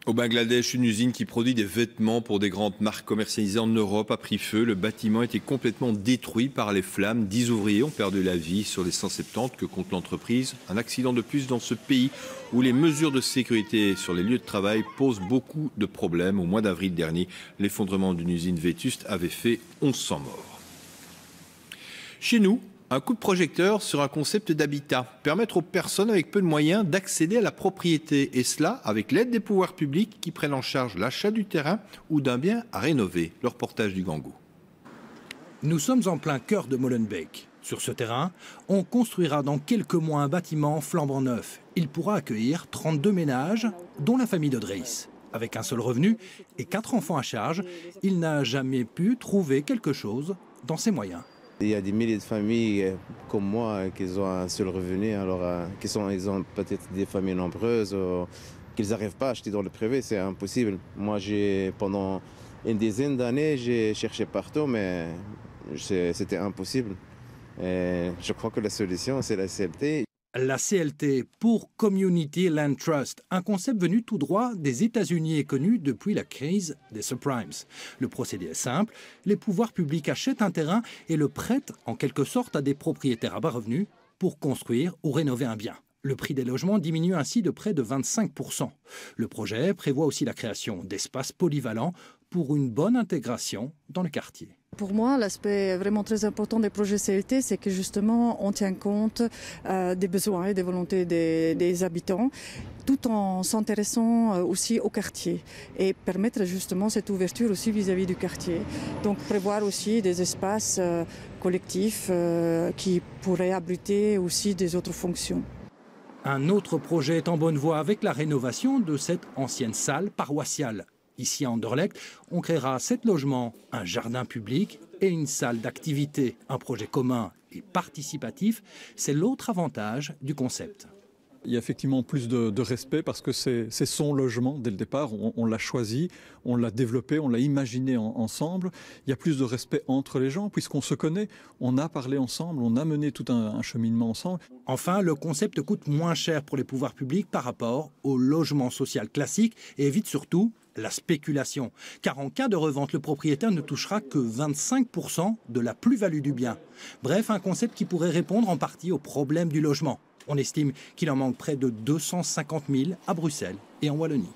Au Bangladesh, une usine qui produit des vêtements pour des grandes marques commercialisées en Europe a pris feu. Le bâtiment a été complètement détruit par les flammes. 10 ouvriers ont perdu la vie sur les 170 que compte l'entreprise. Un accident de plus dans ce pays où les mesures de sécurité sur les lieux de travail posent beaucoup de problèmes. Au mois d'avril dernier, l'effondrement d'une usine vétuste avait fait 1100 morts. Chez nous, un coup de projecteur sur un concept d'habitat, permettre aux personnes avec peu de moyens d'accéder à la propriété, et cela avec l'aide des pouvoirs publics qui prennent en charge l'achat du terrain ou d'un bien à rénover. Le reportage du Gangou. Nous sommes en plein cœur de Molenbeek. Sur ce terrain, on construira dans quelques mois un bâtiment flambant neuf. Il pourra accueillir 32 ménages, dont la famille de Dreis. Avec un seul revenu et 4 enfants à charge, il n'a jamais pu trouver quelque chose dans ses moyens. Il y a des milliers de familles comme moi qui ont un seul revenu, alors ils ont peut-être des familles nombreuses, qu'ils n'arrivent pas à acheter dans le privé, c'est impossible. Moi, pendant une dizaine d'années, j'ai cherché partout, mais c'était impossible. Et je crois que la solution, c'est la CLT. La CLT pour Community Land Trust, un concept venu tout droit des États-Unis et connu depuis la crise des subprimes. Le procédé est simple, les pouvoirs publics achètent un terrain et le prêtent en quelque sorte à des propriétaires à bas revenus pour construire ou rénover un bien. Le prix des logements diminue ainsi de près de 25%. Le projet prévoit aussi la création d'espaces polyvalents pour une bonne intégration dans le quartier. Pour moi, l'aspect vraiment très important des projets CLT, c'est que justement, on tient compte des besoins et des volontés des habitants, tout en s'intéressant aussi au quartier et permettre justement cette ouverture aussi vis-à-vis du quartier. Donc prévoir aussi des espaces collectifs qui pourraient abriter aussi des autres fonctions. Un autre projet est en bonne voie avec la rénovation de cette ancienne salle paroissiale. Ici à Anderlecht, on créera 7 logements, un jardin public et une salle d'activité. Un projet commun et participatif, c'est l'autre avantage du concept. Il y a effectivement plus de respect parce que c'est son logement dès le départ. On l'a choisi, on l'a développé, on l'a imaginé ensemble. Il y a plus de respect entre les gens puisqu'on se connaît. On a parlé ensemble, on a mené tout un cheminement ensemble. Enfin, le concept coûte moins cher pour les pouvoirs publics par rapport au logement social classique et évite surtout la spéculation. Car en cas de revente, le propriétaire ne touchera que 25% de la plus-value du bien. Bref, un concept qui pourrait répondre en partie au problème du logement. On estime qu'il en manque près de 250 000 à Bruxelles et en Wallonie.